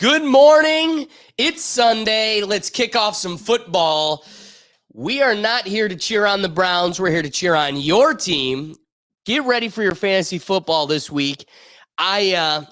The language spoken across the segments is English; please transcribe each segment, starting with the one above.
Good morning. It's Sunday. Let's kick off some football. We are not here to cheer on the Browns. We're here to cheer on your team. Get ready for your fantasy football this week. I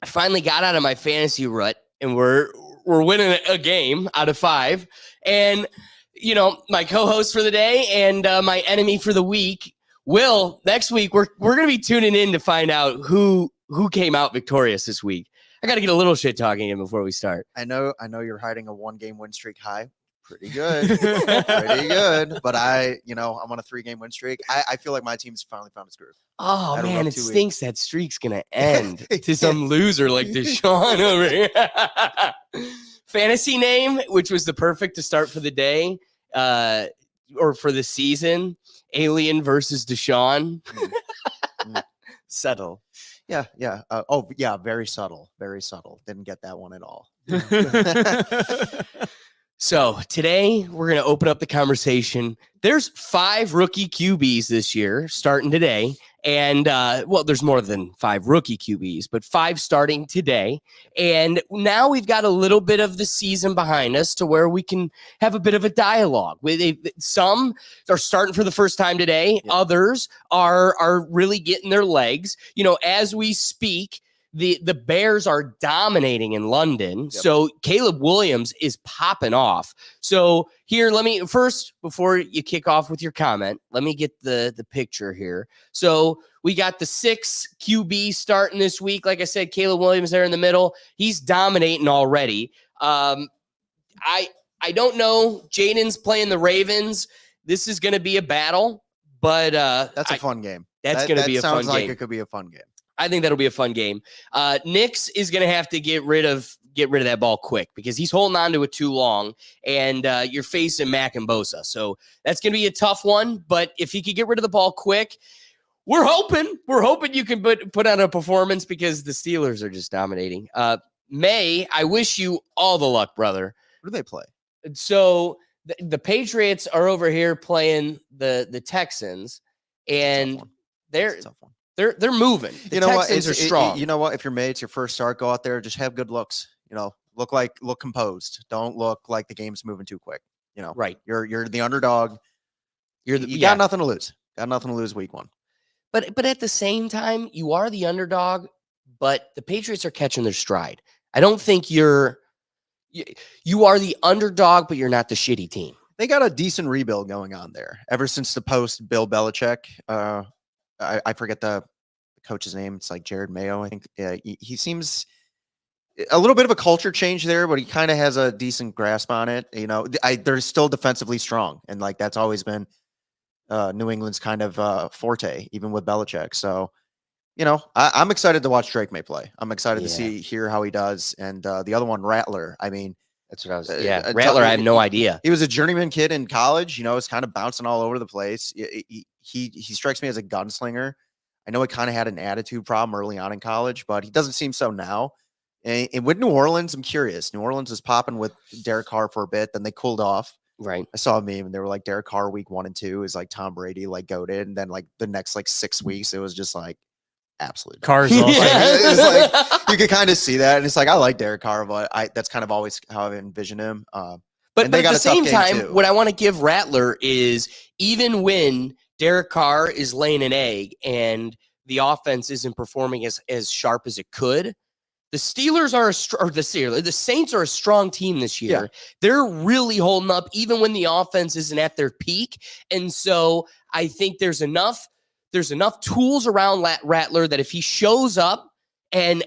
finally got out of my fantasy rut, and we're winning a game out of 5. And, you know, my co-host for the day and my enemy for the week, Will, next week we're going to be tuning in to find out who came out victorious this week. I got to get a little shit talking in before we start. I know you're hiding a 1-game win streak high. Pretty good. Pretty good. But I'm on a 3-game win streak. I feel like my team's finally found its groove. Oh, man, it stinks that streak's going to end to some loser like Deshaun over here. Fantasy name, which was the perfect to start for the day or for the season, Alien versus Deshaun. Subtle. Yeah. Very subtle. Very subtle. Didn't get that one at all. So today we're going to open up the conversation. There's 5 rookie QBs this year starting today. And, there's more than 5 rookie QBs, but 5 starting today. And now we've got a little bit of the season behind us to where we can have a bit of a dialogue. Some are starting for the first time today. Yeah. Others are really getting their legs. You know, as we speak, the Bears are dominating in London. Yep. So Caleb Williams is popping off. So here, before you kick off with your comment, let me get the picture here. So we got the 6 QB starting this week. Like I said, Caleb Williams there in the middle. He's dominating already. I don't know. Jaden's playing the Ravens. This is going to be a battle, but that's a fun game. That's going to be a fun game. Sounds like it could be a fun game. I think that'll be a fun game. Nix is going to have to get rid of that ball quick because he's holding on to it too long, and you're facing Mack and Bosa. So that's going to be a tough one. But if he could get rid of the ball quick, we're hoping you can put on a performance because the Steelers are just dominating. May, I wish you all the luck, brother. Who do they play? So the Patriots are over here playing the Texans, and they're moving. The Texans are strong. You know what? If you're May, it's your first start. Go out there, just have good looks. You know, look composed. Don't look like the game's moving too quick. You know, right? You're the underdog. You got nothing to lose. Got nothing to lose week 1. But at the same time, you are the underdog. But the Patriots are catching their stride. I don't think you are the underdog, but you're not the shitty team. They got a decent rebuild going on there ever since the post Bill Belichick. I forget the coach's name. It's like Jared Mayo, I think. He seems a little bit of a culture change there, but he kind of has a decent grasp on it. You know, they're still defensively strong, and like that's always been New England's kind of forte, even with Belichick. So, you know, I'm excited to watch Drake May play. I'm excited to hear how he does. And the other one, Rattler. I mean, that's what I was. Rattler. I have no idea. He was a journeyman kid in college. You know, it's kind of bouncing all over the place. He strikes me as a gunslinger. I know he kind of had an attitude problem early on in college, but he doesn't seem so now. And with New Orleans, I'm curious. New Orleans was popping with Derek Carr for a bit, then they cooled off. Right. I saw a meme and they were like Derek Carr week 1 and 2 is like Tom Brady like goated, and then like the next like 6 weeks it was just like absolute Carr's also. It's like you could kind of see that, and it's like I like Derek Carr, but that's kind of always how I envision him. But at the same time, what I want to give Rattler is even when Derek Carr is laying an egg and the offense isn't performing as sharp as it could, the Steelers the Saints are a strong team this year. Yeah. They're really holding up even when the offense isn't at their peak. And so I think there's enough tools around Rattler that if he shows up and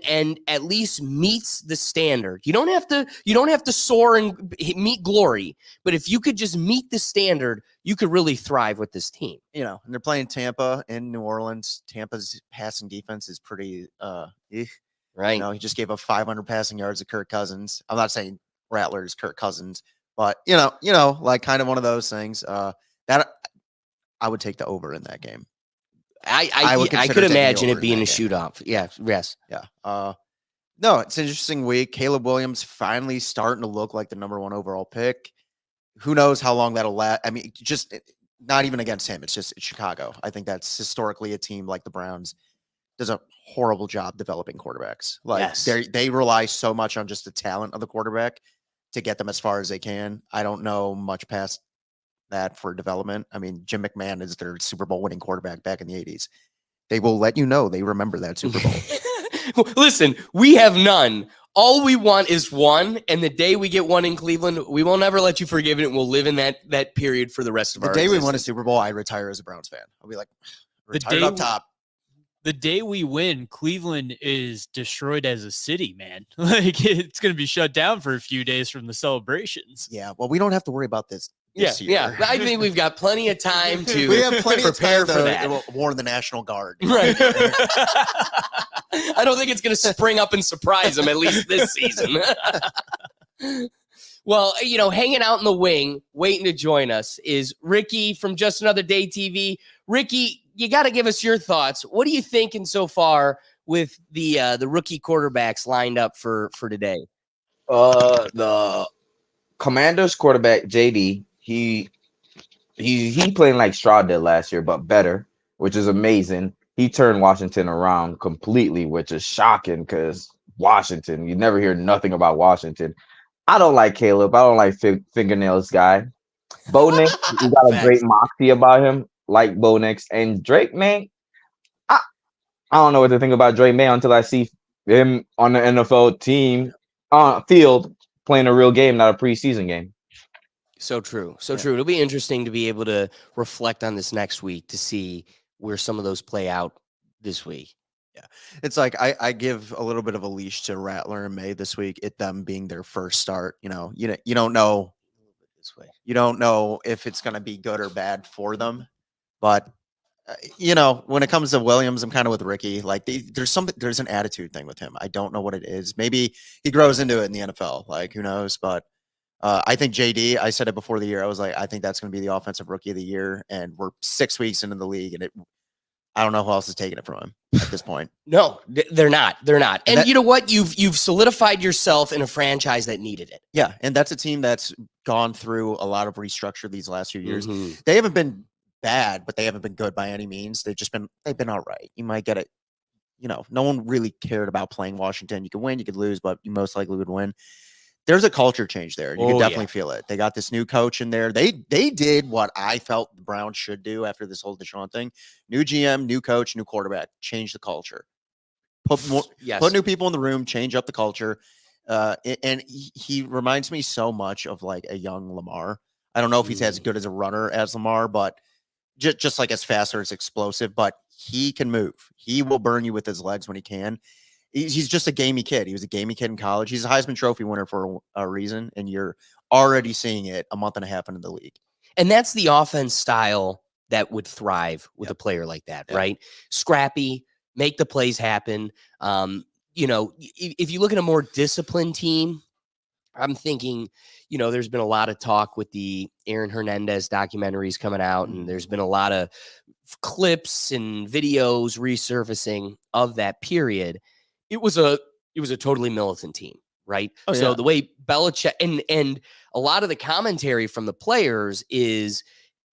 at least meets the standard, you don't have to soar and meet glory, but if you could just meet the standard, you could really thrive with this team. You know, and they're playing Tampa in New Orleans. Tampa's passing defense is pretty right. You know, he just gave up 500 passing yards to Kirk Cousins. I'm not saying Rattler's Kirk Cousins, but you know, like kind of one of those things. That I would take the over in that game. I could imagine it being a shootout. Yeah. Yes. Yeah. No, it's an interesting week. Caleb Williams finally starting to look like the number 1 overall pick. Who knows how long that'll last? I mean, just not even against him. It's just Chicago. I think that's historically a team like the Browns does a horrible job developing quarterbacks. Like Yes. they rely so much on just the talent of the quarterback to get them as far as they can. I don't know much past that for development. I mean, Jim McMahon is their Super Bowl winning quarterback back in the 80s. They will let you know they remember that Super Bowl. Listen, we have none. All we want is one, and the day we get one in Cleveland, we will never let you forgive it. We'll live in that period for the rest of The our day existence. we win a Super Bowl, I retire as a Browns fan. I'll be like, retired day up top. The day we win, Cleveland is destroyed as a city, man. Like it's going to be shut down for a few days from the celebrations. Yeah, well, we don't have to worry about this Yeah, year. yeah. I think we've got plenty of time to We have plenty of prepare time for to that. warn the National Guard. Right. I don't think it's going to spring up and surprise them, at least this season. Well, hanging out in the wing, waiting to join us is Ricky from Just Another Day TV. Ricky, you got to give us your thoughts. What are you thinking so far with the rookie quarterbacks lined up for today? The Commanders quarterback JD, he playing like Stroud did last year, but better, which is amazing. He turned Washington around completely, which is shocking because Washington, you never hear nothing about Washington. I don't like Caleb. I don't like fingernails guy. Bo Nix, he got a great moxie about him, like Bo Nix. And Drake, man, I don't know what to think about Drake, man, until I see him on the NFL team field playing a real game, not a preseason game. So true. So true. It'll be interesting to be able to reflect on this next week to see where some of those play out this week. Yeah. It's like I give a little bit of a leash to Rattler and May this week, it them being their first start. You don't know this way. You don't know if it's going to be good or bad for them. But when it comes to Williams, I'm kind of with Ricky. Like there's an attitude thing with him. I don't know what it is. Maybe he grows into it in the NFL. Like who knows? But I think JD, I said it before the year. I was like, I think that's going to be the offensive rookie of the year. And we're 6 weeks into the league, and I don't know who else is taking it from him at this point. No, they're not. They're not. And you know what? You've solidified yourself in a franchise that needed it. Yeah, and that's a team that's gone through a lot of restructure these last few years. Mm-hmm. They haven't been bad, but they haven't been good by any means. They've been all right. You might get it. No one really cared about playing Washington. You could win, you could lose, but you most likely would win. There's a culture change there. You can definitely feel it. They got this new coach in there. They did what I felt the Browns should do after this whole Deshaun thing. New GM, new coach, new quarterback. Change the culture. Put new people in the room. Change up the culture. And he reminds me so much of like a young Lamar. I don't know if he's as good as a runner as Lamar, but just like as fast or as explosive. But he can move. He will burn you with his legs when he can. He's just a gamey kid. He was a gamey kid in college. He's a Heisman Trophy winner for a reason, and you're already seeing it a month and a half into the league. And that's the offense style that would thrive with a player like that, right? Scrappy, make the plays happen. If you look at a more disciplined team, I'm thinking, there's been a lot of talk with the Aaron Hernandez documentaries coming out, and there's been a lot of clips and videos resurfacing of that period. It was a totally militant team, right? Oh, so yeah. the way Belichick and a lot of the commentary from the players is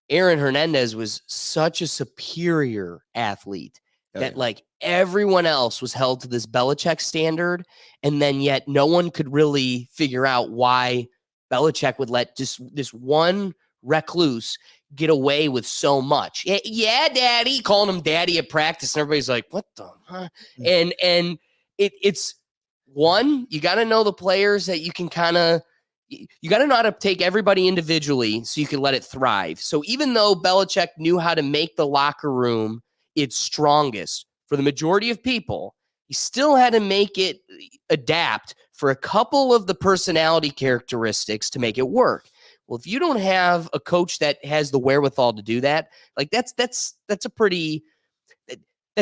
Aaron Hernandez was such a superior athlete that like everyone else was held to this Belichick standard, and then yet no one could really figure out why Belichick would let just this one recluse get away with so much. Yeah, daddy, calling him daddy at practice, and everybody's like, what the huh? And it's one, you got to know the players that you can you got to know how to take everybody individually so you can let it thrive. So even though Belichick knew how to make the locker room its strongest for the majority of people, he still had to make it adapt for a couple of the personality characteristics to make it work. Well, if you don't have a coach that has the wherewithal to do that, like that's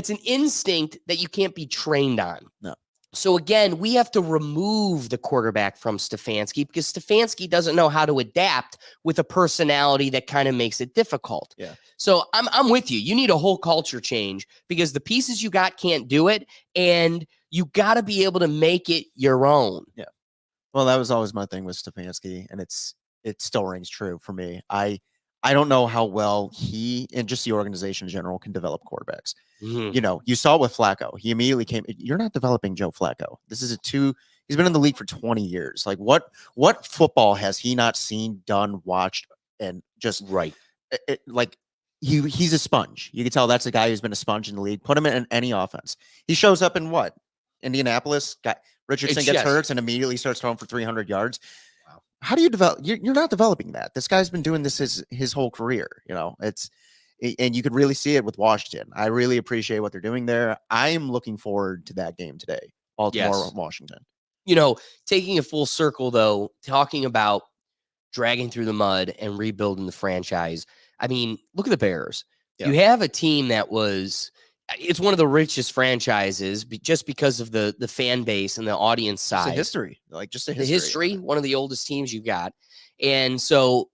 an instinct that you can't be trained on. No. So again, we have to remove the quarterback from Stefanski because Stefanski doesn't know how to adapt with a personality that kind of makes it difficult. Yeah. So I'm with you. You need a whole culture change because the pieces you got can't do it, and you got to be able to make it your own. Yeah. Well, that was always my thing with Stefanski, and it still rings true for me. I I don't know how well he and just the organization in general can develop quarterbacks. Mhm. You know, you saw it with Flacco. He immediately came. You're not developing Joe Flacco. This is he's been in the league for 20 years. Like what football has he not seen, done, watched, and just Right. like he's a sponge. You can tell that's a guy who's been a sponge in the league. Put him in any offense. He shows up in what? Indianapolis. Richardson gets hurt and immediately starts throwing for 300 yards. Wow. How do you develop? You're not developing that. This guy's been doing this his whole career. You know, and you could really see it with Washington. I really appreciate what they're doing there. I am looking forward to that game today. Baltimore, Washington. You know, taking a full circle though, talking about dragging through the mud and rebuilding the franchise. I mean, look at the Bears. Yeah. You have a team that it's one of the richest franchises just because of the fan base and the audience It's size. a history, like just a The history. one of the oldest teams you've got. And so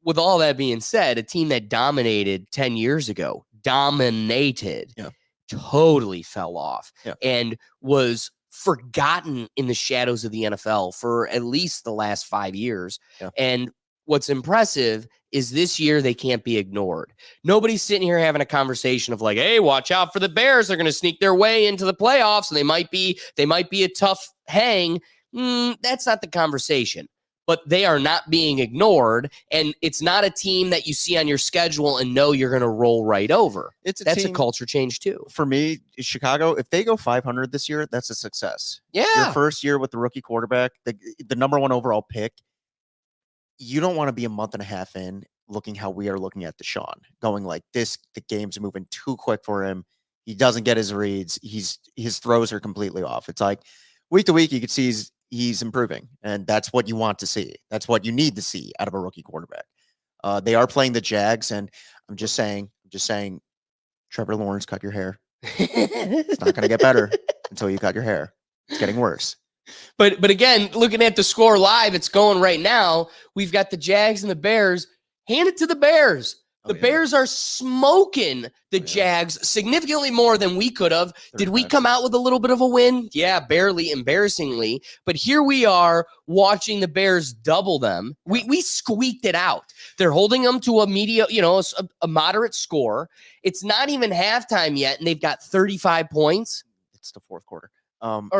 with all that being said, a team that dominated 10 years ago, Yeah. totally fell off Yeah. and was forgotten in the shadows of the NFL for at least the last 5 years. Yeah. And what's impressive is this year they can't be ignored. Nobody's sitting here having a conversation of like, hey, watch out for the Bears. They're going to sneak their way into the playoffs and they might be a tough hang. That's not the conversation. But they are not being ignored, and it's not a team that you see on your schedule and know you're going to roll right over. That's a culture change too. For me, Chicago, if they go 500 this year, that's a success. Your Yeah. first year with the rookie quarterback, the number one overall pick, you don't want to be a month and a half in looking how we are looking at Deshaun, going like this, the game's moving too quick for him. He doesn't get his reads. His throws are completely off. It's like week to week, you can see he's improving, and that's what you want to see. That's what you need to see out of a rookie quarterback. They are playing the Jags, and I'm just saying, Trevor Lawrence, cut your hair. It's not going to get better until you cut your hair. It's getting worse. But again, looking at the score live, it's going right now. We've got the Jags and the Bears. Hand it to the Bears. The Bears are smoking the Jags significantly more than we could have. Did we come out with a little bit of a win? Yeah, barely, embarrassingly. But here we are watching the Bears double them. We squeaked it out. They're holding them to a moderate score. It's not even halftime yet, and they've got 35 points. It's the fourth quarter. Sorry,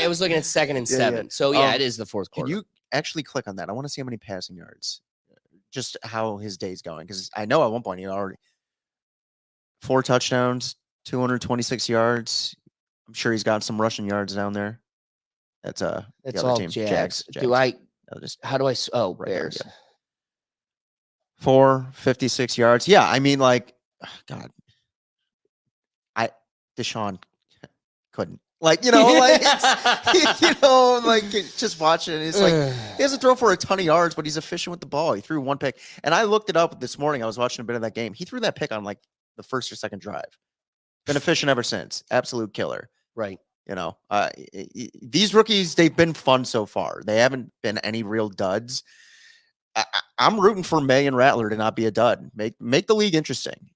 I was looking at 2nd and 7. So it is the fourth quarter. Can you actually click on that? I want to see how many passing yards. Just how his day's going, because I know at one point he already 4 touchdowns, 226 yards. I'm sure he's got some rushing yards down there. That's the other all team. Jags. Jags. How do I? Oh, Right there, Bears. yeah. 456 yards. Yeah, I mean, like, God, Deshaun couldn't. Like, it's, just watching it. It's like he doesn't throw for a ton of yards, but he's efficient with the ball. He threw 1 pick. And I looked it up this morning. I was watching a bit of that game. He threw that pick on like the first or second drive. Been efficient ever since. Absolute killer. Right. These rookies, they've been fun so far. They haven't been any real duds. I'm rooting for May and Rattler to not be a dud. Make the league interesting.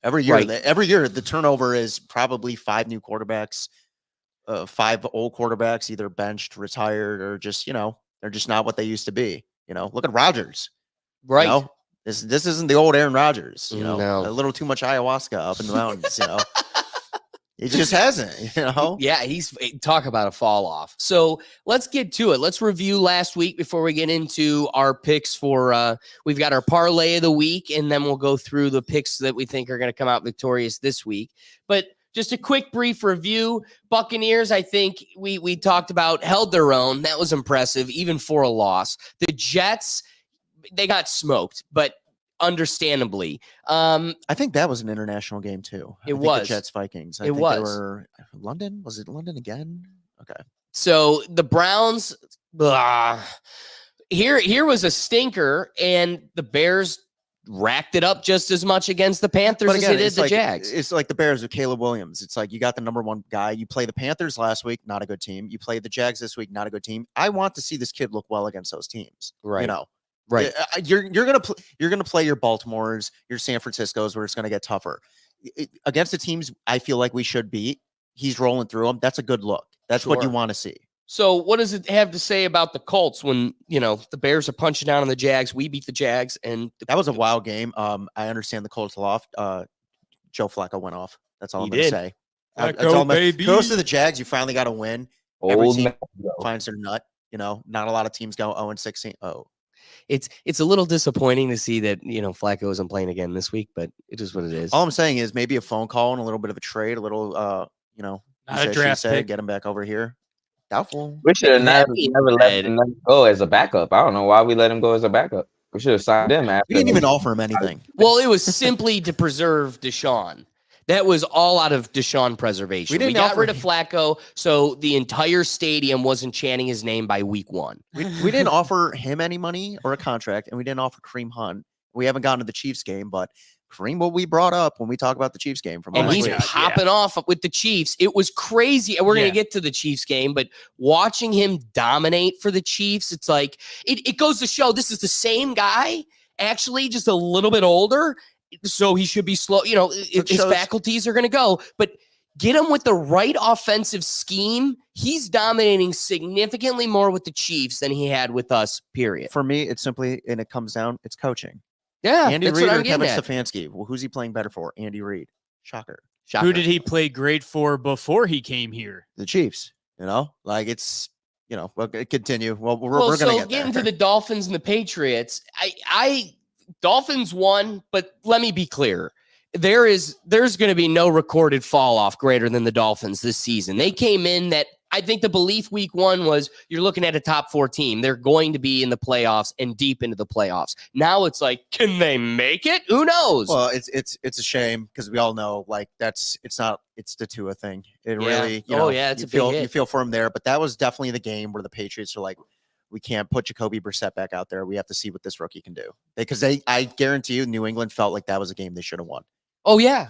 Every year, the turnover is probably 5 new quarterbacks. 5 old quarterbacks either benched, retired, or just they're just not what they used to be. Look at Rodgers, right? This isn't the old Aaron Rodgers. No. A little too much ayahuasca up in the mountains. It just hasn't. Yeah, he's talk about a fall off. So let's get to it. Let's review last week before we get into our picks for. We've got our parlay of the week, and then we'll go through the picks that we think are going to come out victorious this week. But just a quick brief review. Buccaneers, I think we talked about, held their own. That was impressive, even for a loss. The Jets, they got smoked, but understandably. I think that was an international game too. It was. The Jets Vikings. It think was. They were London. Was it London again? Okay. So the Browns, here was a stinker, and the Bears racked it up just as much against the Panthers as they did the Jags. It's like the Bears with Caleb Williams. It's like you got the number 1 guy. You play the Panthers last week, not a good team. You play the Jags this week, not a good team. I want to see this kid look well against those teams. Right. Right. You're gonna play your Baltimores, your San Franciscos, where it's gonna get tougher. Against the teams I feel like we should beat, he's rolling through them. That's a good look. That's what you want to see. So what does it have to say about the Colts when, the Bears are punching down on the Jags? We beat the Jags, and That was a wild game. I understand the Colts lost. Joe Flacco went off. That's all He I'm going to did. say. That's Flacco, all baby. Kudos to the Jags. You finally got a win. Every Old team man. finds their nut. Not a lot of teams go 0-16. Oh, It's a little disappointing to see that, Flacco isn't playing again this week, but it is what it is. all I'm saying is maybe a phone call and a little bit of a trade, a little, he Not a said, she draft said, pick. get him back over here. Doubtful. We should have That never, being never let said- him go as a backup. I don't know why we let him go as a backup. We should have signed him after. We didn't even offer him anything. Well, it was simply to preserve Deshaun. That was all out of Deshaun preservation. We We didn't got offer rid of Flacco, so the entire stadium wasn't chanting his name by week 1. We didn't offer him any money or a contract, and we didn't offer Kareem Hunt. We haven't gotten to the Chiefs game, but Kareem will be brought up when we talk about the Chiefs game from And last he's week. popping off with the Chiefs. It was crazy. And we're going Yeah. to get to the Chiefs game, but watching him dominate for the Chiefs, it's like, it goes to show this is the same guy, actually just a little bit older. So he should be slow. His shows- faculties are going to go, but get him with the right offensive scheme. He's dominating significantly more with the Chiefs than he had with us, period. For me, it's simply, and it comes down, it's coaching. Yeah, Andy that's Reid what or I'm Kevin getting at. Stefanski. Well, who's he playing better for? Andy Reid. Shocker. Who did he play great for before he came here? The Chiefs. It's, we'll continue. Well, we're Well, going to so get getting there. to the Dolphins and the Patriots, Dolphins won, but let me be clear. There's going to be no recorded fall off greater than the Dolphins this season. They came in that I think the belief week 1 was you're looking at a top 4 team. They're going to be in the playoffs and deep into the playoffs. Now it's like, can they make it? Who knows? Well, it's a shame because we all know it's the Tua thing. It really, it's a big hit. you feel for him there, but that was definitely the game where the Patriots are like, we can't put Jacoby Brissett back out there. We have to see what this rookie can do. Because I guarantee you, New England felt like that was a game they should have won. Oh, yeah.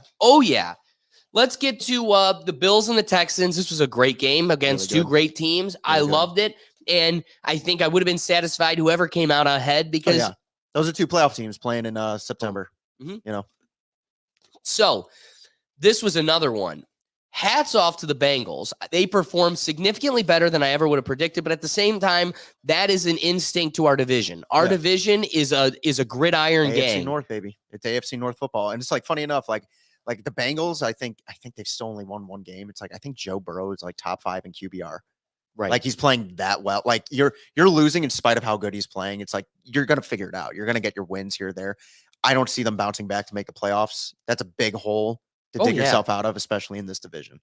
Let's get to the Bills and the Texans. This was a great game against Really two good. great teams. I Really good. loved it. And I think I would have been satisfied whoever came out ahead because Those are 2 playoff teams playing in September. So this was another one. Hats off to the Bengals. They performed significantly better than I ever would have predicted. But at the same time, that is an instinct to our division. Our division is a gridiron AFC gang. North, baby. It's AFC North football. And it's like funny enough, like the Bengals, I think they've still only won 1 game. It's like I think Joe Burrow is like top 5 in QBR. Right. Like he's playing that well. Like you're losing in spite of how good he's playing. It's like you're gonna figure it out. You're gonna get your wins here or there. I don't see them bouncing back to make the playoffs. That's a big hole to dig yourself out of, especially in this division.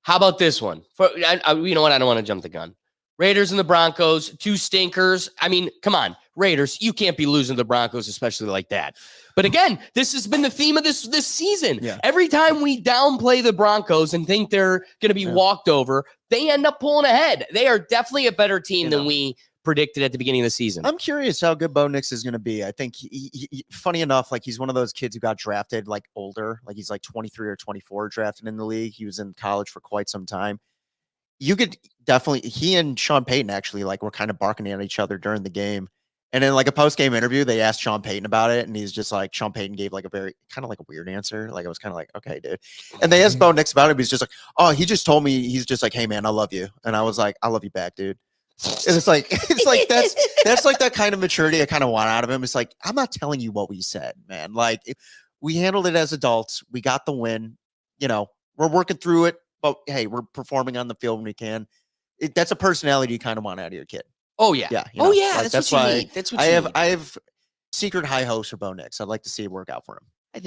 How about this one? You know what? I don't want to jump the gun. Raiders and the Broncos, 2 stinkers. I mean, come on, Raiders. You can't be losing to the Broncos, especially like that. But again, this has been the theme of this season. Yeah. Every time we downplay the Broncos and think they're going to be walked over, they end up pulling ahead. They are definitely a better team than we predicted at the beginning of the season. I'm curious how good Bo Nix is going to be. I think, he, funny enough, like he's one of those kids who got drafted like older, like he's like 23 or 24 drafted in the league. He was in college for quite some time. You could definitely, he and Sean Payton actually like were kind of barking at each other during the game. And in like a post-game interview, they asked Sean Payton about it, and he's just like, Sean Payton gave like a very kind of like a weird answer. Like I was kind of like, okay, dude. And they asked Bo Nix about it. But he's just like, oh, he just told me, he's just like, hey man, I love you. And I was like, I love you back, dude. And it's like that's like that kind of maturity I kind of want out of him. It's like, I'm not telling you what we said, man. Like we handled it as adults. We got the win. We're working through it, but hey, we're performing on the field when we can. That's a personality you kind of want out of your kid. Oh yeah. Yeah. Like, that's what you why need. That's what I you have. need. I have secret high hopes for Bo Nix. I'd like to see it work out for him. I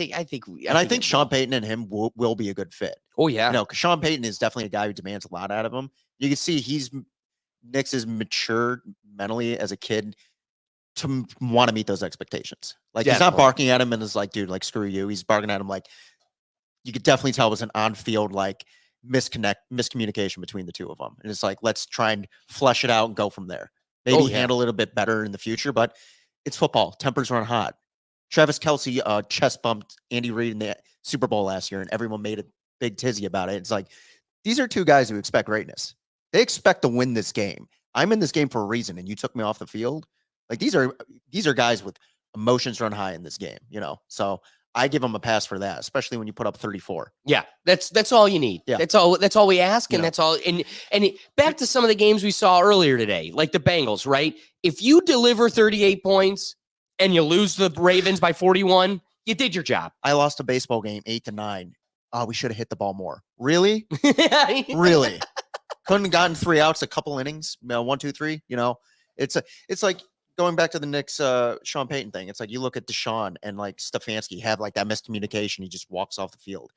think Sean Payton and him will be a good fit. Oh yeah. Because Sean Payton is definitely a guy who demands a lot out of him. You can see Nix is mature mentally as a kid to want to meet those expectations. Like he's not barking at him and is like, dude, like screw you. He's barking at him like you could definitely tell it was an on-field like miscommunication between the two of them. And it's like, let's try and flesh it out and go from there. Maybe handle it a bit better in the future, but it's football. Tempers run hot. Travis Kelce chest bumped Andy Reid in the Super Bowl last year, and everyone made a big tizzy about it. It's like, these are 2 guys who expect greatness. They expect to win this game. I'm in this game for a reason, and you took me off the field. Like these are guys with emotions run high in this game, So I give him a pass for that, especially when you put up 34. Yeah, that's all you need. Yeah. That's all we ask, and You know. that's all. Back to some of the games we saw earlier today, like the Bengals, right? If you deliver 38 points and you lose the Ravens by 41, you did your job. I lost a baseball game 8-9. Oh, we should have hit the ball more. Really? Really? Couldn't have gotten 3 outs, a couple innings, 1, 2, 3. You know, it's like going back to the Knicks, Sean Payton thing. It's like you look at Deshaun and like Stefanski have like that miscommunication. He just walks off the field.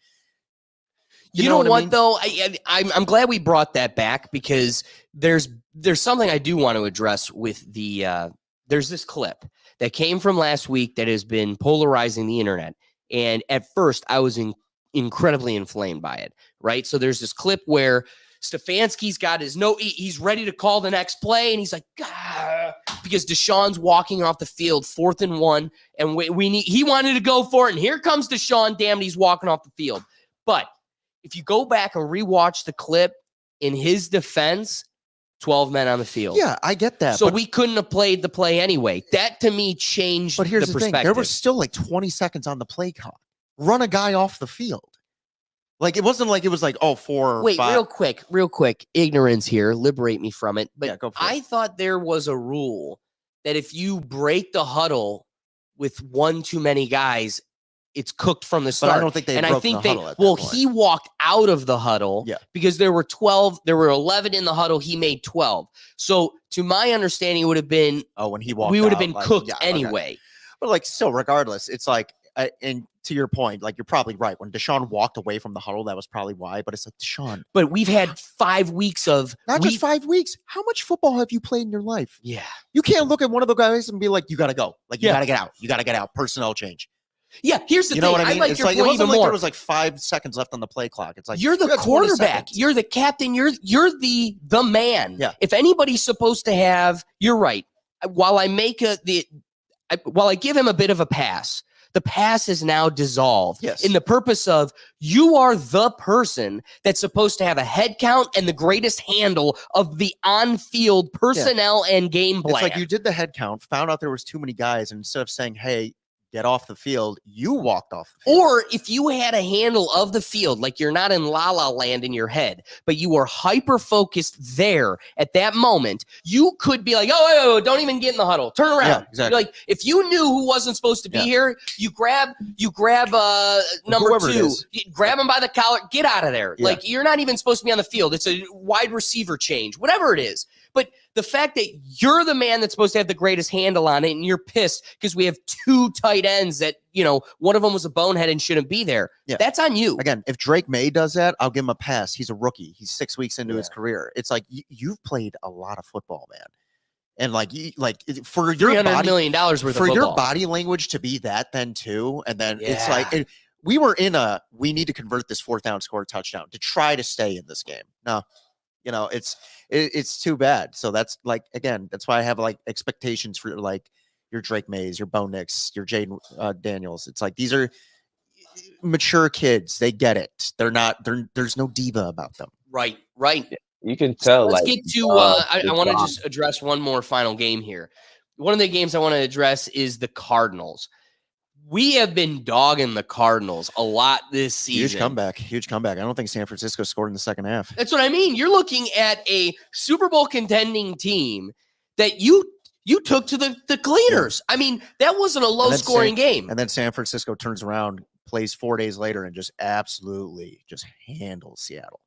You know what, I mean? though? I'm glad we brought that back because there's something I do want to address with the there's this clip that came from last week that has been polarizing the internet. And at first I was incredibly inflamed by it, right? So there's this clip where Stefanski's got his note. He's ready to call the next play. And he's like, Gah, because Deshaun's walking off the field 4th and 1. And he wanted to go for it. And here comes Deshaun. Damn, he's walking off the field. But if you go back and rewatch the clip, in his defense, 12 men on the field. Yeah, I get that. So we couldn't have played the play anyway. That to me changed But here's the the thing. perspective. There was still like 20 seconds on the play clock. Run a guy off the field. Like it wasn't like it was like, 4 or Wait, 5. real quick. Ignorance here. Liberate me from it. But Yeah, go for it. I thought there was a rule that if you break the huddle with one too many guys, it's cooked from the start. But I don't think they broke the huddle at that point. He walked out of the huddle because there were 11 in the huddle. He made 12. So to my understanding, it would have been, when he walked we would have out, been like, cooked yeah, okay. anyway. But like still, regardless, it's like, and to your point, like you're probably right. When Deshaun walked away from the huddle, that was probably why. But it's like, Deshaun, But we've had 5 weeks of just 5 weeks. How much football have you played in your life? Yeah. You can't look at one of the guys and be like, you got to go. Like, you Yeah. got to get out. You got to get out. Personnel change. Yeah, here's the You thing. know what I mean? like It's your like, it point wasn't even like more. there was like 5 seconds left on the play clock. It's like, You're the you got 20 quarterback. seconds. You're the captain. You're the man. Yeah. If anybody's supposed to have, you're right. While I while I give him a bit of a pass, the pass is now dissolved. Yes. In the purpose of you are the person that's supposed to have a head count and the greatest handle of the on-field personnel and game plan. It's like you did the head count, found out there was too many guys, and instead of saying, hey, get off the field, you walked off the field. Or if you had a handle of the field, like you're not in La La Land in your head, but you were hyper focused there at that moment, you could be like, oh, don't even get in the huddle. Turn around. Yeah, exactly. Like if you knew who wasn't supposed to be here, you grab number Whoever it 2, is. you grab him by the collar, get out of there. Yeah. Like you're not even supposed to be on the field. It's a wide receiver change, whatever it is. But the fact that you're the man that's supposed to have the greatest handle on it and you're pissed because we have 2 tight ends that, one of them was a bonehead and shouldn't be there. Yeah. That's on you. Again, if Drake May does that, I'll give him a pass. He's a rookie. He's 6 weeks into his career. It's like you've played a lot of football, man. And for your $300 million worth of for your football. body language to be that then too, and then it's like we were we need to convert this 4th down, score a touchdown to try to stay in this game. No, it's too bad. So that's like, again, that's why I have like expectations for like your Drake Mays, your Bo Nix, your Jaden Daniels. It's like these are mature kids. They get it. There's no diva about them. Right. You can tell. Let's like, get to. I want to just address one more final game here. One of the games I want to address is the Cardinals. We have been dogging the Cardinals a lot this season. Huge comeback. I don't think San Francisco scored in the second half. That's what I mean. You're looking at a Super Bowl contending team that you took to the cleaners. I mean, that wasn't a low scoring game. And then San Francisco turns around, plays 4 days later, and just absolutely just handles Seattle.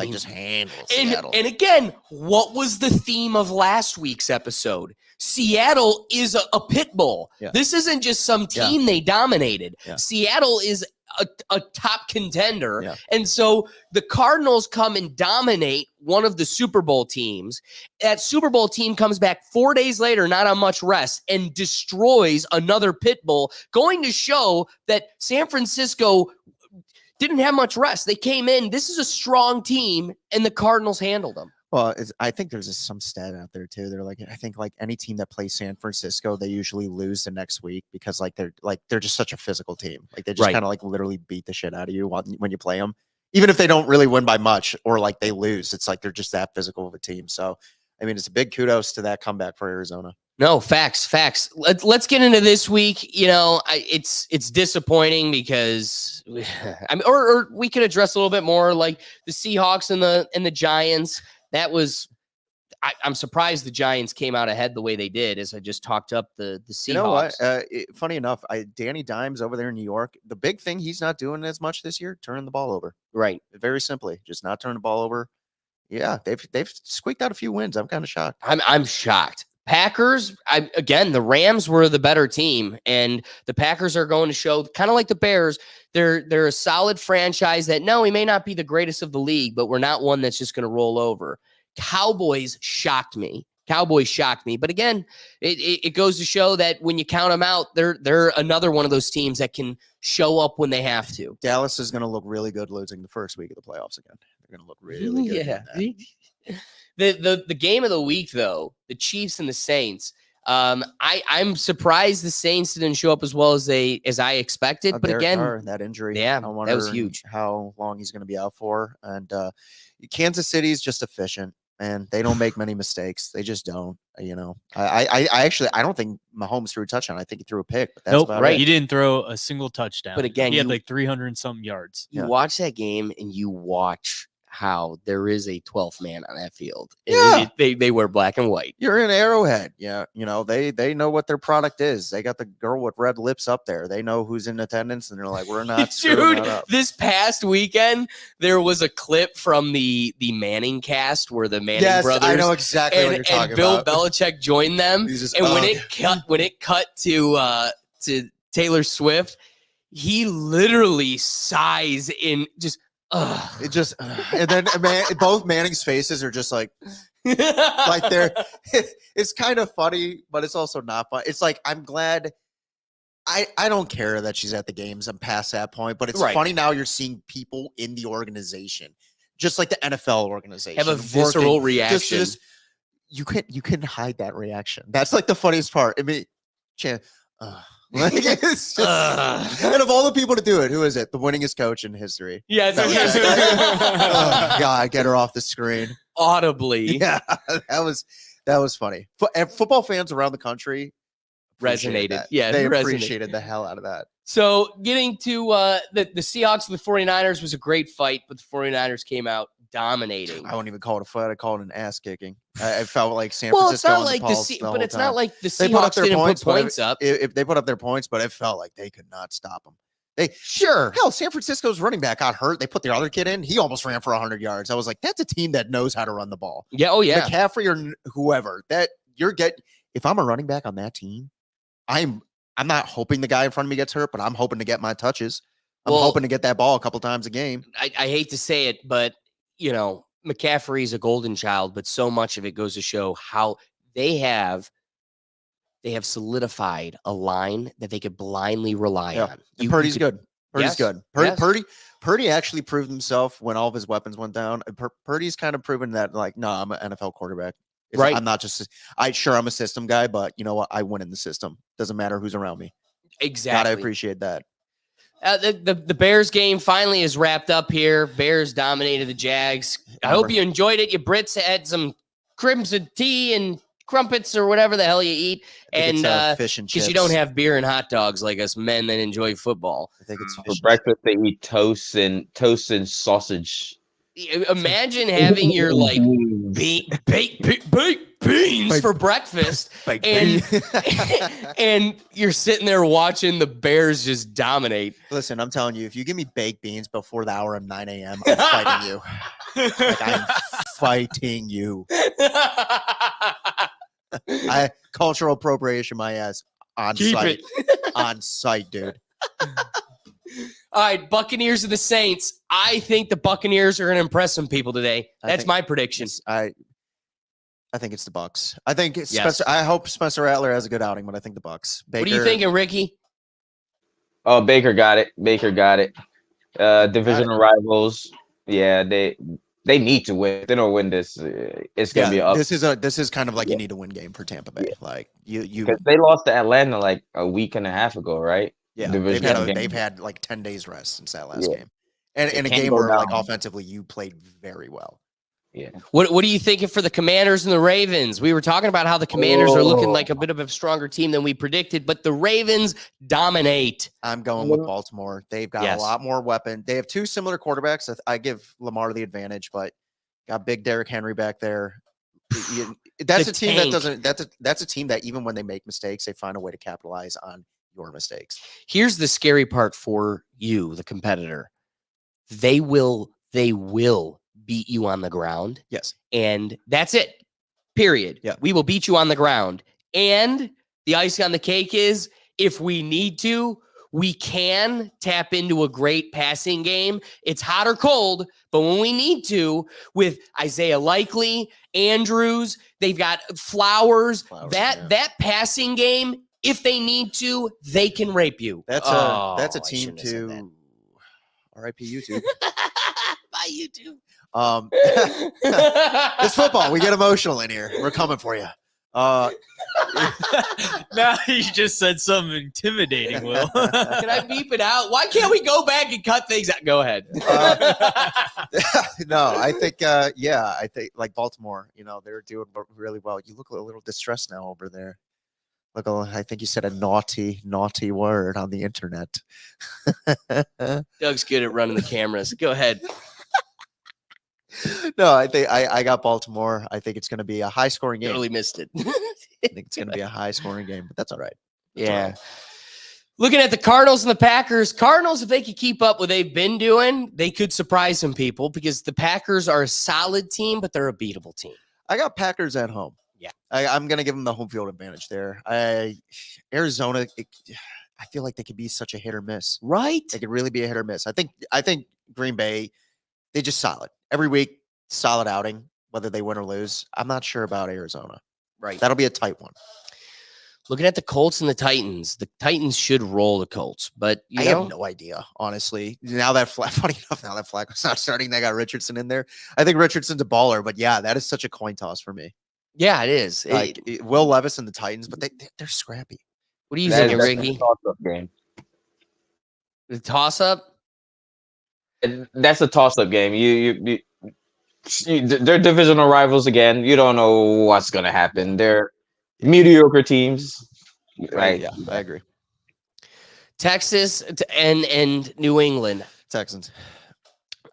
Just handles Seattle. And again, what was the theme of last week's episode? Seattle is a pit bull. Yeah. This isn't just some team they dominated. Yeah. Seattle is a top contender. Yeah. And so the Cardinals come and dominate one of the Super Bowl teams. That Super Bowl team comes back 4 days later, not on much rest, and destroys another pit bull, going to show that San Francisco didn't have much rest. They came in. This is a strong team, and the Cardinals handled them. Well, I think there's some stat out there too. They're like, I think like any team that plays San Francisco, they usually lose the next week because they're just such a physical team. Like they just kind of like literally beat the shit out of you when you play them, even if they don't really win by much or like they lose. It's like they're just that physical of a team. So, I mean, it's a big kudos to that comeback for Arizona. No, facts. Let's get into this week. You know, it's disappointing because I mean, or we could address a little bit more like the Seahawks and the Giants. That was I'm surprised the Giants came out ahead the way they did, as I just talked up the Seahawks. You know what? Funny enough, Danny Dimes over there in New York, the big thing he's not doing as much this year, turning the ball over. Right. Very simply, just not turning the ball over. Yeah, they've squeaked out a few wins. I'm kind of shocked. I'm shocked. Packers, again, the Rams were the better team, and the Packers are going to show, kind of like the Bears, they're a solid franchise that, no, we may not be the greatest of the league, but we're not one that's just going to roll over. Cowboys shocked me. But again, it goes to show that when you count them out, they're another one of those teams that can show up when they have to. Dallas is going to look really good losing the first week of the playoffs again. They're going to look really good. Yeah. The game of the week, though, the Chiefs and the Saints. I'm surprised the Saints didn't show up as well as I expected. But Derek again, Carr, that injury, yeah, I wonder that was huge. how long he's going to be out for. And Kansas City is just efficient, and they don't make many mistakes. They just don't. You know, I actually don't think Mahomes threw a touchdown. I think he threw a pick. But that's Nope, about right. it. He didn't throw a single touchdown. But again, he had you- like 300 and something yards. You Yeah. watch that game and you watch how there is a 12th man on that field. And Yeah. they wear black and white. You're in Arrowhead. Yeah. You know, they know what their product is. They got the girl with red lips up there. They know who's in attendance, and they're like, we're not screwing Dude, that up. this past weekend, there was a clip from the Manning cast where the Manning Yes, brothers I know exactly what you're talking and Bill about. Belichick joined them. He's just, And when "Ugh." it cut to Taylor Swift, he literally sighs in just It just, and then both Manning's faces are just like they're, it's kind of funny, but it's also not fun. It's like, I'm glad. I don't care that she's at the games. I'm past that point, but it's Right. funny now you're seeing people in the organization, just like the NFL organization, have a working. visceral reaction. Just you couldn't hide that reaction. That's like the funniest part. I mean, like it's just, and of all the people to do it, who is it? The winningest coach in history. Yes, Oh, God, get her off the screen. audibly Yeah, that was funny. Football fans around the country appreciated resonated. that. Yeah, they resonated. appreciated the hell out of that. So getting to the Seahawks and the 49ers was a great fight, but the 49ers came out dominating. I wouldn't even call it a fight. I call it an ass kicking. I felt like San Well, it's Francisco. not on like the pulse the but whole it's time. not like the They put up Seahawks their didn't points, put but points up. If they put up their points, but it felt like they could not stop them. Sure. Hell, San Francisco's running back got hurt. They put the other kid in. He almost ran for 100 yards. I was like, that's a team that knows how to run the ball. Yeah. Oh, yeah. McCaffrey or whoever that if I'm a running back on that team, I'm not hoping the guy in front of me gets hurt, but I'm hoping to get my touches. I'm Well, hoping to get that ball a couple times a game. I hate to say it, but, you know, McCaffrey's a golden child, but so much of it goes to show how they have solidified a line that they could blindly rely Yeah. on. And Purdy's good. Purdy's Yes, good. yes. Purdy actually proved himself when all of his weapons went down. Purdy's kind of proven that, like, no, I'm an NFL quarterback. Right. I'm not just. I'm a system guy, but you know what? I win in the system. Doesn't matter who's around me. Exactly. Gotta appreciate that. The Bears game finally is wrapped up here. Bears dominated the Jags. I hope you enjoyed it. You Brits had some crimson tea and crumpets or whatever the hell you eat. I think And it's, fish and because chips. you don't have beer and hot dogs like us men that enjoy football. I think it's For fish and breakfast, they eat toast and sausage. Imagine having your like baked beans Baked- for breakfast, Baked and bean. and you're sitting there watching the Bears just dominate. Listen, I'm telling you, if you give me baked beans before the hour of 9 a.m., I'm fighting you. Like, I'm fighting you. Cultural appropriation, my ass, on Keep site. it. On site, dude. All right, Buccaneers and the Saints. I think the Buccaneers are going to impress some people today. I That's think- my prediction. I think it's the Bucks. I think it's Yes. Spencer. I hope Spencer Rattler has a good outing, but I think the Bucks. What are you thinking, Ricky? Oh, Baker got it. Divisional rivals. Yeah, they need to win. If they don't win this, it's gonna be up. This is kind of like you need to win game for Tampa Bay. Like you Because they lost to Atlanta like a week and a half ago, right? yeah, divisional game. they've had like 10 days rest since that last Yeah. game. And They in a can't game go where like down. offensively you played very well. Yeah. What are you thinking for the Commanders and the Ravens? We were talking about how the Commanders are looking like a bit of a stronger team than we predicted, but the Ravens dominate. I'm going with Baltimore. They've got a lot more weapon. They have two similar quarterbacks. I give Lamar the advantage, but got big Derrick Henry back there. That's a team that doesn't. That's a team that even when they make mistakes, they find a way to capitalize on your mistakes. Here's the scary part for you, the competitor. They will beat you on the ground. Yes. And that's it. Period. Yeah. We will beat you on the ground. And the icing on the cake is if we need to, we can tap into a great passing game. It's hot or cold, but when we need to, with Isaiah Likely, Andrews, they've got Flowers that passing game, if they need to, they can rape you. That's a team to RIP YouTube. Bye, YouTube. It's football. We get emotional in here. We're coming for you. Now you just said something intimidating, Will. Can I beep it out? Why can't we go back and cut things out? Go ahead. No, I think, I think like Baltimore, they're doing really well. You look a little distressed now over there. Look, I think you said a naughty word on the internet. Doug's good at running the cameras. Go ahead. No, I think I got Baltimore. I think it's going to be a high-scoring game. Totally missed it. I think it's going to be a high-scoring game, but that's all right. Yeah. Right. Looking at the Cardinals and the Packers, Cardinals, if they could keep up what they've been doing, they could surprise some people because the Packers are a solid team, but they're a beatable team. I got Packers at home. Yeah. I'm going to give them the home field advantage there. Arizona, I feel like they could be such a hit or miss. Right? They could really be a hit or miss. I think Green Bay, they just solid. Every week, solid outing, whether they win or lose. I'm not sure about Arizona. Right. That'll be a tight one. Looking at the Colts and the Titans should roll the Colts, but I have no idea, honestly. Now that funny enough, now that Flacco's not starting, they got Richardson in there. I think Richardson's a baller, but yeah, that is such a coin toss for me. Yeah, it is. Will Levis and the Titans, but they're scrappy. What are you thinking, Ricky? Toss-up game. The toss-up? That's a toss-up game. They're divisional rivals again. You don't know what's going to happen. They're mediocre teams. Right? Yeah, I agree. Texas and New England. Texans.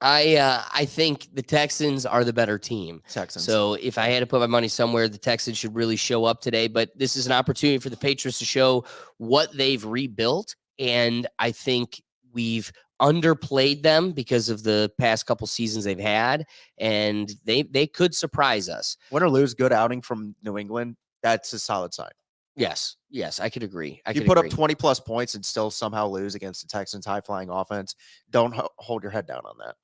I think the Texans are the better team. Texans. So if I had to put my money somewhere, the Texans should really show up today. But this is an opportunity for the Patriots to show what they've rebuilt. And I think we've underplayed them because of the past couple seasons they've had. And they could surprise us. Win or lose, good outing from New England. That's a solid sign. Yes, I could agree. You put up 20+ points and still somehow lose against the Texans' high-flying offense. Don't hold your head down on that.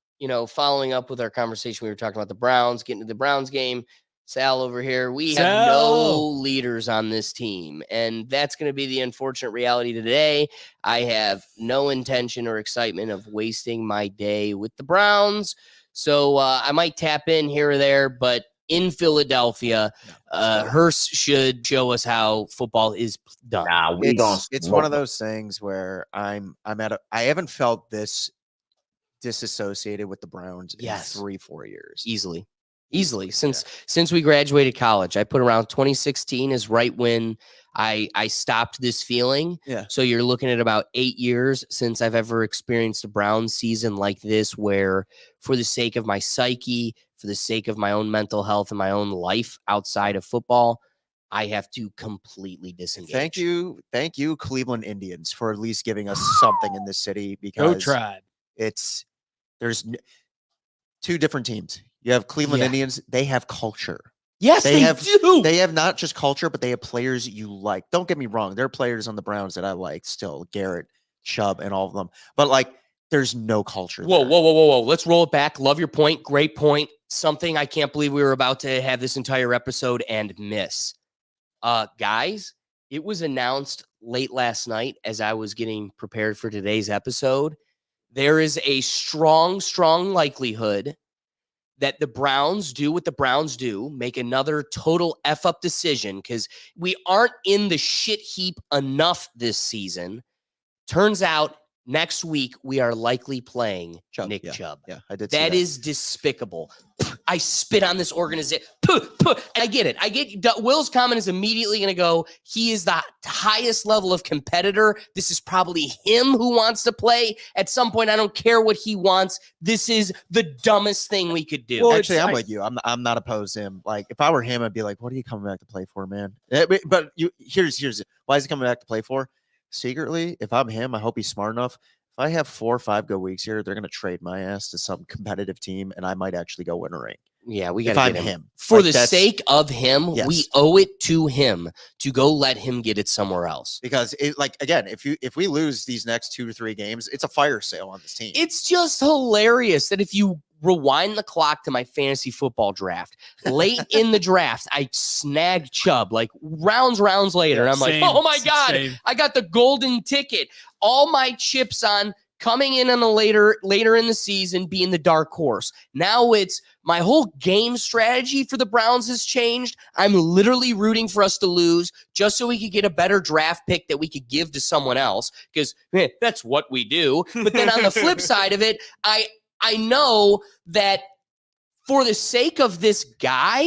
Following up with our conversation, we were talking about the Browns, getting to the Browns game. Sal over here, we have no leaders on this team, and that's going to be the unfortunate reality today. I have no intention or excitement of wasting my day with the Browns, so I might tap in here or there, but in Philadelphia, Hurst should show us how football is done. Nah, it's one of those things where I haven't felt this disassociated with the Browns in 3-4 years. Easily since we graduated college. I put around 2016 is right when I stopped this feeling. Yeah. So you're looking at about 8 years since I've ever experienced a Browns season like this, where for the sake of my psyche, for the sake of my own mental health and my own life outside of football, I have to completely disengage. Thank you, Cleveland Indians, for at least giving us something in this city. Because Go Tribe. There's two different teams. You have Cleveland Indians. They have culture. Yes, they do. They have not just culture, but they have players you like. Don't get me wrong. There are players on the Browns that I like still, Garrett, Chubb, and all of them. But there's no culture. Whoa. Let's roll it back. Love your point. Great point. Something I can't believe we were about to have this entire episode and miss. Guys, it was announced late last night as I was getting prepared for today's episode. There is a strong likelihood that the Browns do what the Browns do, make another total F-up decision because we aren't in the shit heap enough this season. Turns out next week we are likely playing Nick Chubb. Yeah, I did. That is despicable. I spit on this organization. I get it. I get Will's comment is immediately going to go, he is the highest level of competitor. This is probably him who wants to play. At some point, I don't care what he wants. This is the dumbest thing we could do. Well, actually, I'm with you. I'm not opposed to him. Like, if I were him, I'd be like, what are you coming back to play for, man? But here's why is he coming back to play for? Secretly, if I'm him, I hope he's smart enough. If I have 4 or 5 good weeks here, they're going to trade my ass to some competitive team, and I might actually go win a ring. Yeah, we got to get him. For the sake of him, Yes. we owe it to him to go let him get it somewhere else. Because again, if we lose these next 2 to 3 games, it's a fire sale on this team. It's just hilarious that if you rewind the clock to my fantasy football draft, late in the draft, I snagged Chubb like rounds later. And I'm like, oh my God, I got the golden ticket. All my chips on coming in on a later in the season being the dark horse. Now it's my whole game strategy for the Browns has changed. I'm literally rooting for us to lose just so we could get a better draft pick that we could give to someone else because that's what we do. But then on the flip side of it, I know that for the sake of this guy,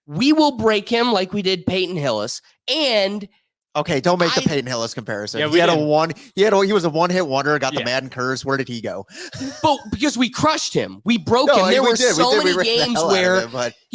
we will break him like we did Peyton Hillis. And okay, don't make the Peyton Hillis comparison. Yeah, he was a one-hit wonder, got the Madden curse. Where did he go? But because we crushed him. We broke him. There were so many games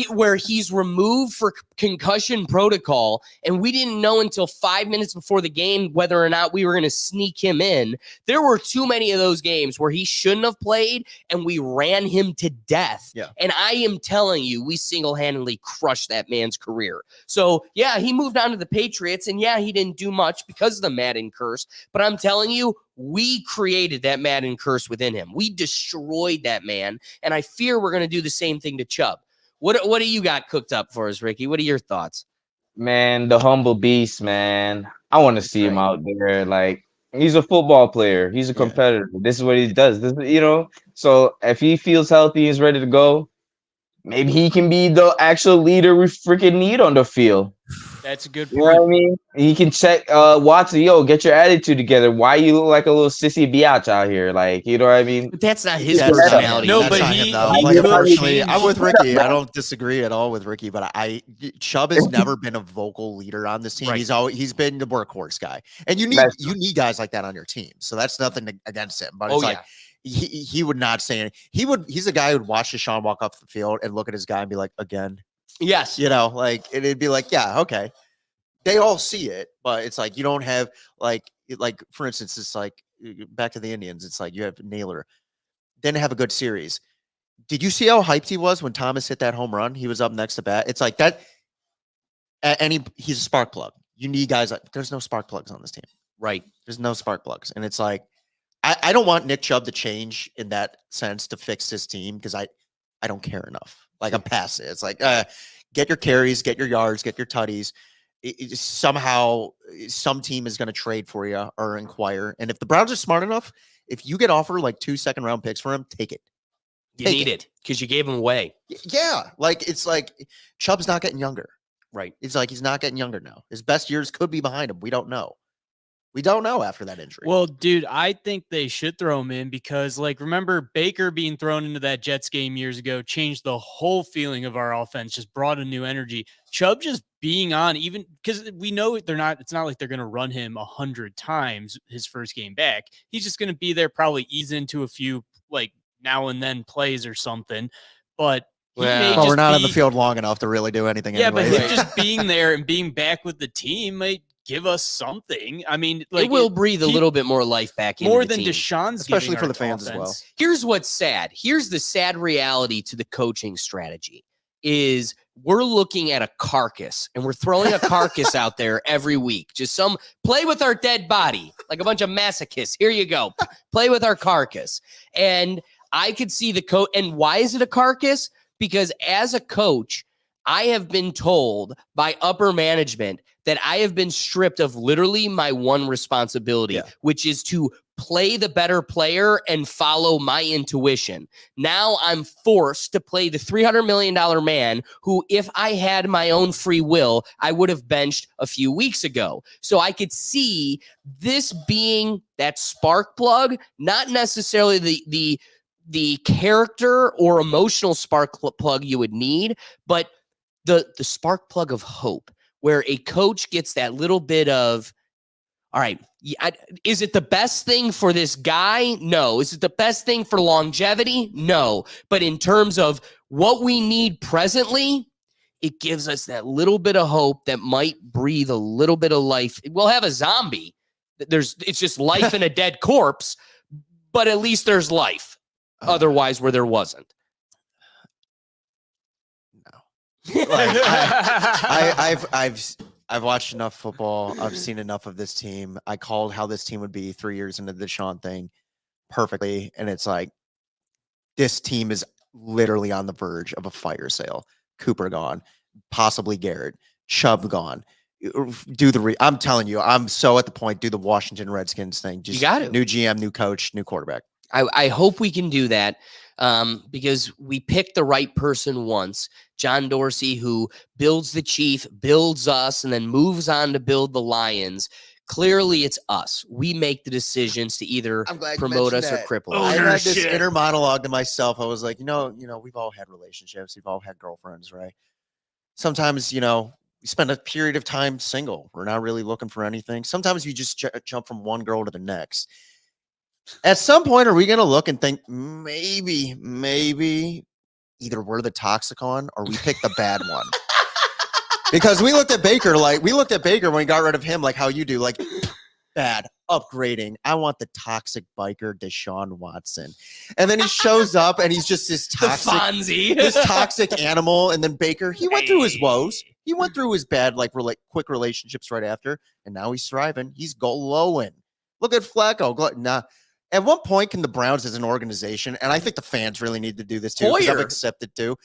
where he's removed for concussion protocol, and we didn't know until 5 minutes before the game whether or not we were going to sneak him in. There were too many of those games where he shouldn't have played, and we ran him to death. Yeah. And I am telling you, we single-handedly crushed that man's career. So, yeah, he moved on to the Patriots, and yeah, he didn't do much because of the Madden curse. But I'm telling you, we created that Madden curse within him. We destroyed that man, and I fear we're going to do the same thing to Chubb. What do you got cooked up for us, Ricky? What are your thoughts? Man, the humble beast, man. I want to see him out there. Like, he's a football player. He's a competitor. This is what he does. So if he feels healthy, he's ready to go, maybe he can be the actual leader we freaking need on the field. That's a good point. You know what I mean? He can check Watson, get your attitude together. Why you look like a little sissy biatch out here? Like, you know what I mean? But that's not his personality. No, That's but not he him, though. Unfortunately, I'm with change. Ricky. I don't disagree at all with Ricky, but Chubb has never been a vocal leader on this team. Right. He's been the workhorse guy, and you need guys like that on your team. So that's nothing against him, but it's he would not say anything. He's a guy who would watch Deshaun walk off the field and look at his guy and be like, again. Yes. It'd be like, yeah, okay. They all see it, but it's like you don't have like for instance, it's like back to the Indians. It's like you have Naylor, didn't have a good series. Did you see how hyped he was when Thomas hit that home run? He was up next to bat. It's like that, and he's a spark plug. You need guys like there's no spark plugs on this team, right? There's no spark plugs, and it's like I don't want Nick Chubb to change in that sense to fix this team because I don't care enough. Like I'm past it. It's like get your carries, get your yards, get your tutties. Somehow some team is going to trade for you or inquire. And if the Browns are smart enough, if you get offered like 2 second-round picks for him, take it. You need it because you gave him away. Yeah. It's like Chubb's not getting younger. Right. It's like he's not getting younger now. His best years could be behind him. We don't know. We don't know after that injury. Well, dude, I think they should throw him in because, remember Baker being thrown into that Jets game years ago changed the whole feeling of our offense, just brought a new energy. Chubb just being on, even because we know it's not like they're going to run him 100 times his first game back. He's just going to be there, probably ease into a few now and then plays or something. But we're not on the field long enough to really do anything. Yeah, anyway. but him just being there and being back with the team might give us something. I mean, it will breathe a little bit more life back into more the than team. Deshaun's, especially for the fans as well. Here's what's sad. Here's the sad reality to the coaching strategy is we're looking at a carcass and we're throwing a carcass out there every week. Just play with our dead body like a bunch of masochists. Here you go. Play with our carcass. And I could see the coach. And why is it a carcass? Because as a coach, I have been told by upper management that I have been stripped of literally my one responsibility, which is to play the better player and follow my intuition. Now I'm forced to play the $300 million man who, if I had my own free will, I would have benched a few weeks ago. So I could see this being that spark plug, not necessarily the the character or emotional spark plug you would need, but the spark plug of hope, where a coach gets that little bit of, all right, is it the best thing for this guy? No. Is it the best thing for longevity? No. But in terms of what we need presently, it gives us that little bit of hope that might breathe a little bit of life. We'll have a zombie. It's just life in a dead corpse, but at least there's life. Otherwise, where there wasn't. No. I've watched enough football. I've seen enough of this team. I called how this team would be 3 years into the Deshaun thing perfectly. And it's like, this team is literally on the verge of a fire sale. Cooper gone, possibly Garrett, Chubb gone. I'm telling you, I'm so at the point, do the Washington Redskins thing. Just you got it. New GM, new coach, new quarterback. I hope we can do that because we picked the right person once. John Dorsey, who builds the Chief, builds us, and then moves on to build the Lions. Clearly, it's us. We make the decisions to either promote us or cripple us. I had this inner monologue to myself. I was like, we've all had relationships. We've all had girlfriends, right? Sometimes, we spend a period of time single. We're not really looking for anything. Sometimes you just jump from one girl to the next. At some point, are we going to look and think maybe either we're the toxic one or we picked the bad one? Because we looked at Baker when we got rid of him, like how you do, like bad, upgrading. I want the toxic biker Deshaun Watson. And then he shows up and he's just this toxic, this toxic animal. And then Baker, he went through his woes. He went through his bad, quick relationships right after. And now he's thriving. He's glowing. Look at Flacco. Nah. At what point can the Browns as an organization, and I think the fans really need to do this too, because I've accepted too.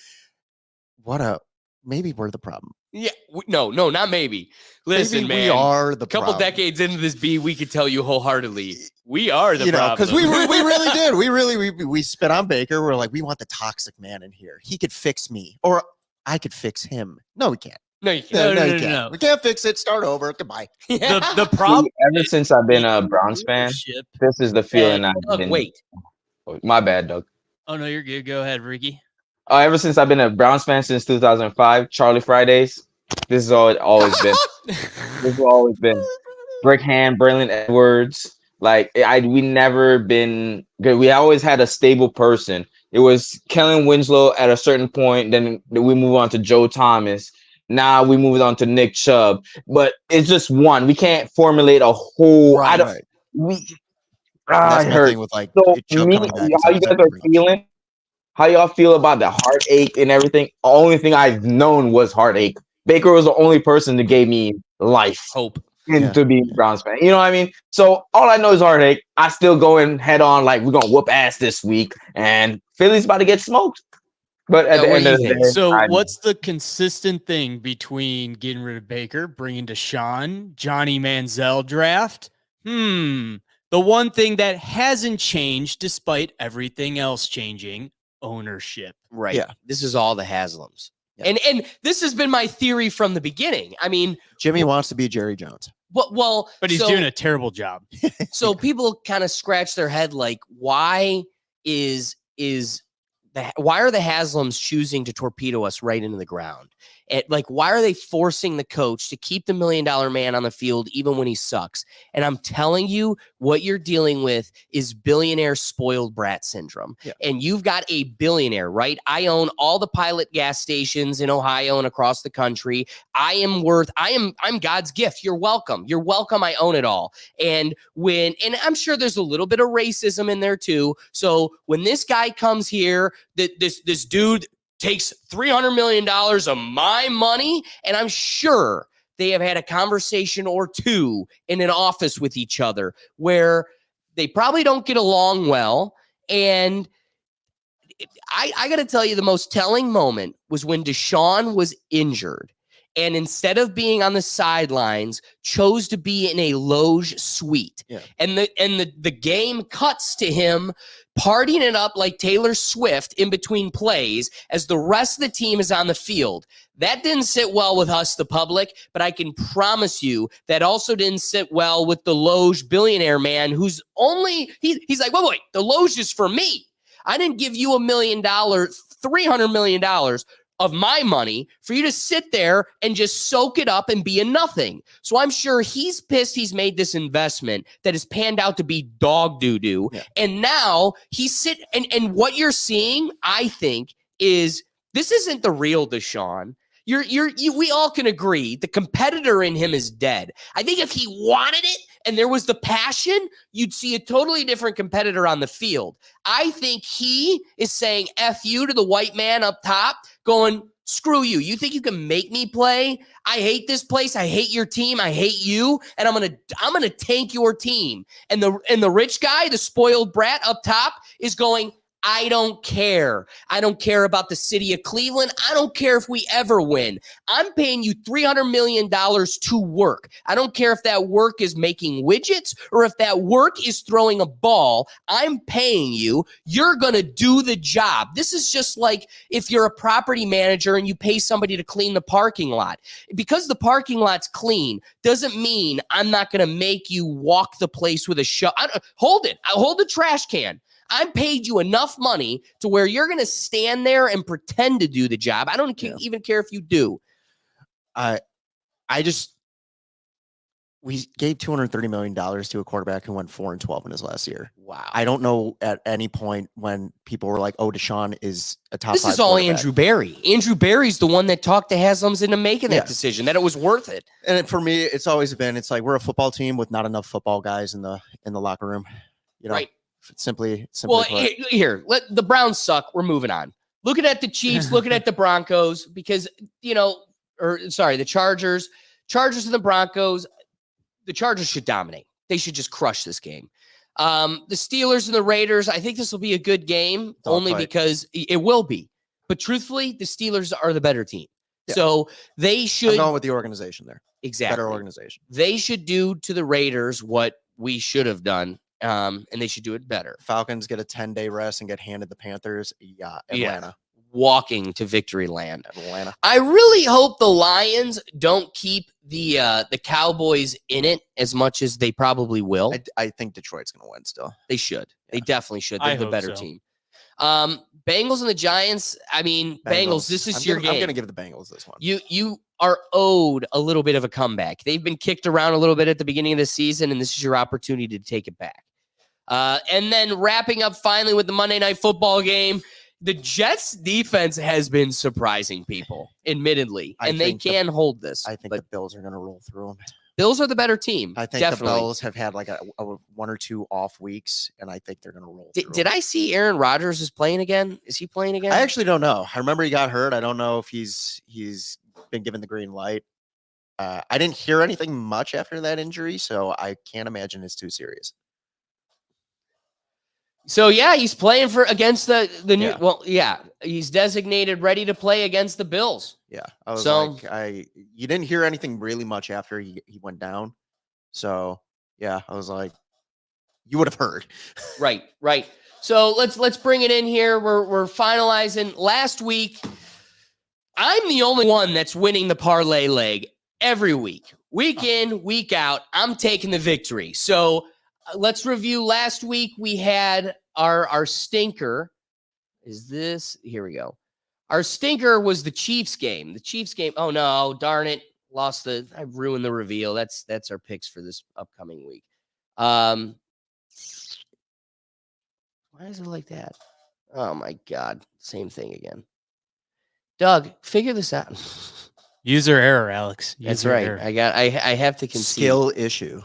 Maybe we're the problem. Yeah, no, not maybe. Listen, maybe we are the couple decades into this we could tell you wholeheartedly, we are the problem. Because we really did. We spit on Baker. We're like, we want the toxic man in here. He could fix me, or I could fix him. No, we can't. No, you can't. No. We can't fix it. Start over. Goodbye. The problem. Ever since I've been a Browns fan, this is the feeling I've been. Wait. My bad, Doug. Oh no, you're good. Go ahead, Ricky. Ever since I've been a Browns fan since 2005, Charlie Fridays. This is all it always been. This has always been. Brickham, Braylon Edwards. We never been good. We always had a stable person. It was Kellen Winslow at a certain point. Then we move on to Joe Thomas. Now we moved on to Nick Chubb, but it's just one. We can't formulate a whole. Right. I heard. With how you guys are feeling? How y'all feel about the heartache and everything? The only thing I've known was heartache. Baker was the only person that gave me life, hope, to be a Browns fan. You know what I mean? So all I know is heartache. I still go in head on, like we're gonna whoop ass this week, and Philly's about to get smoked. But at the end of the day, so what's the consistent thing between getting rid of Baker, bringing Deshaun, Johnny Manziel draft? The one thing that hasn't changed despite everything else changing, ownership. Right. Yeah. This is all the Haslams. Yeah. And this has been my theory from the beginning. I mean, Jimmy wants to be Jerry Jones. Well, but he's doing a terrible job. So people kind of scratch their head like, why why are the Haslams choosing to torpedo us right into the ground? And why are they forcing the coach to keep the $1 million man on the field even when he sucks? And I'm telling you, what you're dealing with is billionaire spoiled brat syndrome. Yeah. And you've got a billionaire, right? I own all the Pilot gas stations in Ohio and across the country. I'm God's gift. You're welcome. You're welcome. I own it all. And I'm sure there's a little bit of racism in there too. So when this guy comes here, this dude takes $300 million of my money, and I'm sure they have had a conversation or two in an office with each other where they probably don't get along well. And I got to tell you, the most telling moment was when Deshaun was injured, and instead of being on the sidelines, chose to be in a loge suite. Yeah. And the game cuts to him partying it up like Taylor Swift in between plays as the rest of the team is on the field. That didn't sit well with us, the public, but I can promise you that also didn't sit well with the loge billionaire man who's he's like, wait, the loge is for me. I didn't give you $1 million, $300 million of my money for you to sit there and just soak it up and be a nothing. So I'm sure he's pissed he's made this investment that has panned out to be dog doo-doo. Yeah. And now he's and what you're seeing, I think, is this isn't the real Deshaun. We all can agree the competitor in him is dead. I think if he wanted it and there was the passion, you'd see a totally different competitor on the field. I think he is saying F you to the white man up top, going, screw you. You think you can make me play? I hate this place. I hate your team. I hate you. And I'm gonna tank your team. And the rich guy, the spoiled brat up top, is going, I don't care. I don't care about the city of Cleveland. I don't care if we ever win. I'm paying you $300 million to work. I don't care if that work is making widgets or if that work is throwing a ball. I'm paying you. You're going to do the job. This is just like if you're a property manager and you pay somebody to clean the parking lot. Because the parking lot's clean doesn't mean I'm not going to make you walk the place with a shovel. Hold it. I'll hold the trash can. I paid you enough money to where you're going to stand there and pretend to do the job. I don't even care if you do. We gave $230 million to a quarterback who went 4-12 in his last year. Wow. I don't know at any point when people were like, oh, Deshaun is a top This 5 is all quarterback. Andrew Berry. Andrew Berry's the one that talked to Haslam's into making that decision, that it was worth it. And for me, it's always been, it's like we're a football team with not enough football guys in the locker room. You know, Right. Simply Well, put. here, let the Browns suck. We're moving on. Looking at the Chiefs, looking at the Broncos, because, the Chargers and the Broncos, the Chargers should dominate. They should just crush this game. The Steelers and the Raiders, I think this will be a good game, only because it will be. But truthfully, the Steelers are the better team. Yeah. So they should. I'm going with the organization there. Exactly. Better organization. They should do to the Raiders what we should have done. And they should do it better. Falcons get a 10-day rest and get handed the Panthers. Yeah, Atlanta. Yeah. Walking to victory land. Atlanta. I really hope the Lions don't keep the Cowboys in it as much as they probably will. I think Detroit's going to win still. They should. Yeah. They definitely should. They're the better team. Bengals and the Giants. I mean, Bengals, this is your game. I'm going to give the Bengals this one. You are owed a little bit of a comeback. They've been kicked around a little bit at the beginning of the season, and this is your opportunity to take it back. And then wrapping up finally with the Monday Night Football game, the Jets defense has been surprising people, admittedly, and they can hold this. I think the Bills are going to roll through them. Bills are the better team. I think the Bills have had like a 1 or 2 off weeks, and I think they're going to roll through. Did I see Aaron Rodgers is playing again? Is he playing again? I actually don't know. I remember he got hurt. I don't know if he's been given the green light. I didn't hear anything much after that injury, so I can't imagine it's too serious. So yeah, he's playing against the new. Yeah. Well, yeah, he's designated ready to play against the Bills. Yeah, I was you didn't hear anything really much after he went down. So yeah, I was like, you would have heard. Right. So let's bring it in here. We're finalizing. Last week, I'm the only one that's winning the parlay leg every week, week in, week out. I'm taking the victory. So. Let's review. Last week we had our stinker. Here we go. Our stinker was the Chiefs game. Oh no, darn it. I've ruined the reveal. That's our picks for this upcoming week. Why is it like that? Oh my God. Same thing again. Doug, figure this out. User error, Alex. That's right. Error. I have to concede. Skill issue.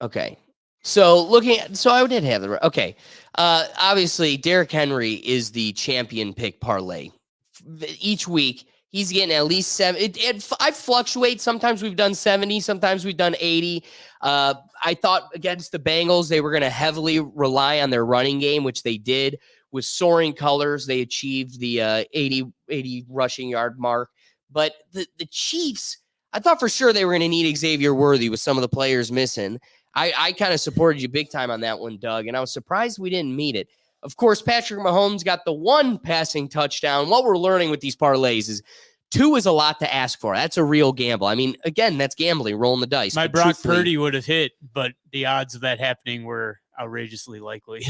Okay. So I did have the okay. Obviously, Derrick Henry is the champion pick parlay. Each week, he's getting at least 7. I fluctuate. Sometimes we've done 70. Sometimes we've done 80. I thought against the Bengals, they were going to heavily rely on their running game, which they did with soaring colors. They achieved the 80 rushing yard mark. But the Chiefs, I thought for sure they were going to need Xavier Worthy with some of the players missing. I kind of supported you big time on that one, Doug, and I was surprised we didn't meet it. Of course, Patrick Mahomes got the 1 passing touchdown. What we're learning with these parlays is 2 is a lot to ask for. That's a real gamble. I mean, again, that's gambling, rolling the dice. My Brock Purdy would have hit, but the odds of that happening were outrageously likely.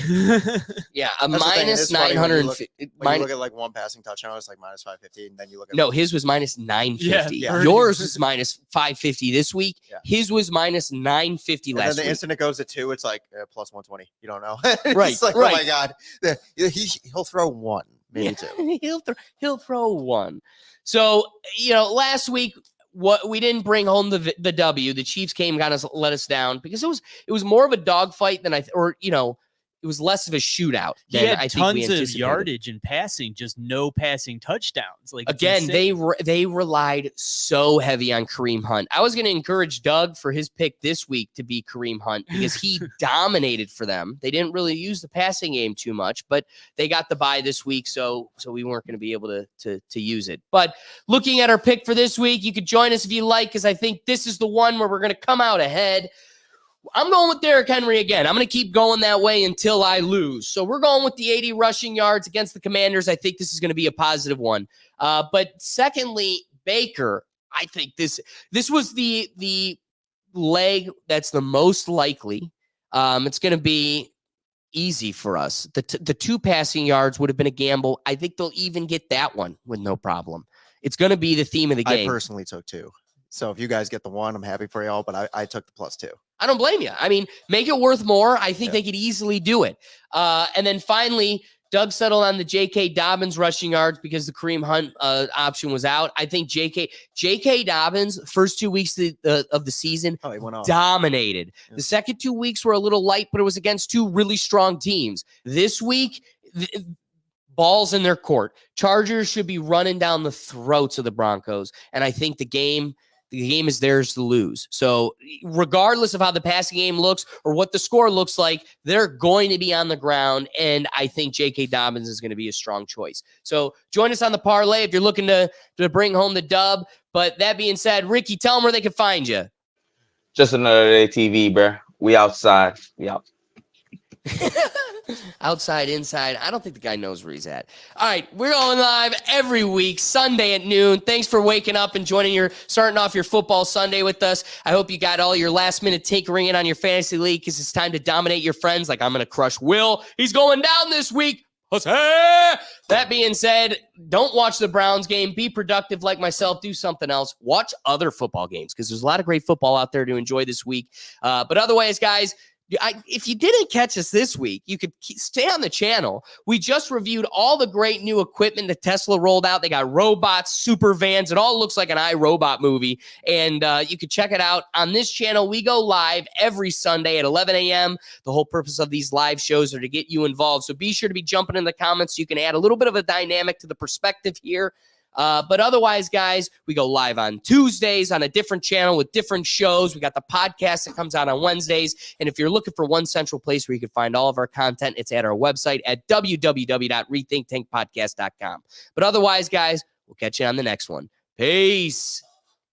Yeah, a That's the thing, minus it's funny when you look- 950. When you look at like one passing touchdown, it's like minus 550, and then you look at No, his was minus 950. Yeah. Yours was minus 550 this week. Yeah. His was minus 950 and last then the week. instant it goes to 2, it's like plus 120. You don't know. Right, It's like, right. oh my god, he'll throw 1, maybe 2. he'll throw 1. So, last week what we didn't bring home the W. The Chiefs came, let us down because it was more of a dogfight than it was less of a shootout He than had I think we tons of anticipated. yardage and passing, just no passing touchdowns. Like it's Again, insane. they relied so heavy on Kareem Hunt. I was going to encourage Doug for his pick this week to be Kareem Hunt because he dominated for them. They didn't really use the passing game too much, but they got the bye this week, so we weren't going to be able to use it. But looking at our pick for this week, you could join us if you like, because I think this is the one where we're going to come out ahead. I'm going with Derrick Henry again. I'm going to keep going that way until I lose. So we're going with the 80 rushing yards against the Commanders. I think this is going to be a positive one. But secondly, Baker, I think this was the leg that's the most likely. It's going to be easy for us. The 2 passing yards would have been a gamble. I think they'll even get that one with no problem. It's going to be the theme of the game. I personally took 2. So if you guys get the 1, I'm happy for y'all, but I took the +2. I don't blame you. I mean, make it worth more. I think they could easily do it. And then finally, Doug settled on the J.K. Dobbins rushing yards because the Kareem Hunt option was out. I think J.K. Dobbins, first 2 weeks of the season, he went off. dominated. Yeah. The second 2 weeks were a little light, but it was against 2 really strong teams. This week, balls in their court. Chargers should be running down the throats of the Broncos, and I think the game is theirs to lose. So regardless of how the passing game looks or what the score looks like, they're going to be on the ground, and I think J.K. Dobbins is going to be a strong choice. So join us on the parlay if you're looking to bring home the dub. But that being said, Ricky, tell them where they can find you. Just another day TV, bro. We outside. We out. Outside, inside. I don't think the guy knows where he's at. All right, we're going live every week, Sunday at noon. Thanks for waking up and starting off your football Sunday with us. I hope you got all your last minute tinkering in on your fantasy league because it's time to dominate your friends. Like I'm going to crush Will. He's going down this week. That being said, don't watch the Browns game. Be productive like myself. Do something else. Watch other football games because there's a lot of great football out there to enjoy this week. But otherwise, guys, if you didn't catch us this week, you could stay on the channel. We just reviewed all the great new equipment that Tesla rolled out. They got robots, super vans. It all looks like an iRobot movie. And you can check it out on this channel. We go live every Sunday at 11 a.m. The whole purpose of these live shows are to get you involved. So be sure to be jumping in the comments so you can add a little bit of a dynamic to the perspective here. But otherwise, guys, we go live on Tuesdays on a different channel with different shows. We got the podcast that comes out on Wednesdays. And if you're looking for one central place where you can find all of our content, it's at our website at www.rethinktankpodcast.com. But otherwise, guys, we'll catch you on the next one. Peace.